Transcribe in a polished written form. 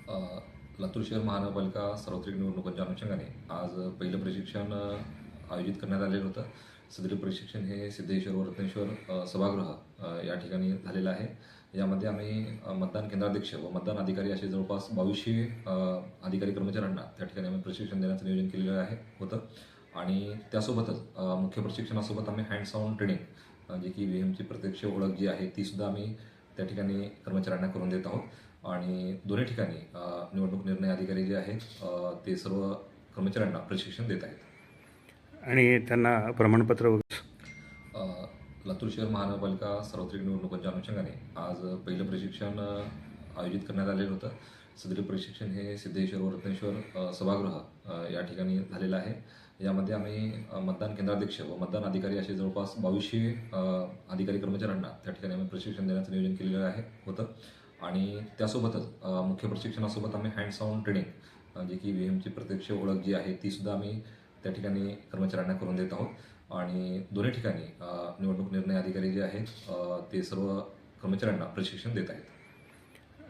अ, लातूर शहर महानगरपालिका सार्वत्रिक निवडणुकांच्या अनुषंगाने आज पहिलं प्रशिक्षण आयोजित करण्यात आलेलं होतं. सदरील प्रशिक्षण हे सिद्धेश्वर व रत्नेश्वर सभागृह या ठिकाणी झालेलं आहे. यामध्ये आम्ही मतदान केंद्राध्यक्ष व मतदान अधिकारी असे जवळपास 2200 अधिकारी कर्मचाऱ्यांना त्या ठिकाणी आम्ही प्रशिक्षण देण्याचं नियोजन केलेलं होतं. आणि त्यासोबतच मुख्य प्रशिक्षणासोबत आम्ही हँड्स ऑन ट्रेनिंग जे की व्हीएमची प्रत्यक्ष ओळख जी आहे तीसुद्धा आम्ही त्या ठिकाणी कर्मचाऱ्यांना करून देत आहोत. आणि दोन्ही ठिकाणी निवडणूक निर्णय अधिकारी जे आहेत ते सर्व कर्मचाऱ्यांना प्रशिक्षण देत आहेत. आणि त्यांना प्रमाणपत्र वगैरे लातूर शहर महानगरपालिका सार्वत्रिक निवडणुकांच्या अनुषंगाने आज पहिलं प्रशिक्षण आयोजित करण्यात आलेलं होतं. सदरील प्रशिक्षण हे सिद्धेश्वर व रत्नेश्वर सभागृह या ठिकाणी झालेलं आहे. यामध्ये आम्ही मतदान केंद्राध्यक्ष व मतदान अधिकारी असे जवळपास 2200 अधिकारी कर्मचाऱ्यांना त्या ठिकाणी आम्ही प्रशिक्षण देण्याचं नियोजन केलेलं होतं. आणि त्यासोबतच मुख्य प्रशिक्षणासोबत आम्ही हँड्स ऑन ट्रेनिंग जे की व्हीएमची प्रत्यक्ष ओळख जी आहे तीसुद्धा आम्ही त्या ठिकाणी कर्मचाऱ्यांना करून देत आहोत. आणि दोन्ही ठिकाणी निवडणूक निर्णय अधिकारी जे आहेत ते सर्व कर्मचाऱ्यांना प्रशिक्षण देत आहेत.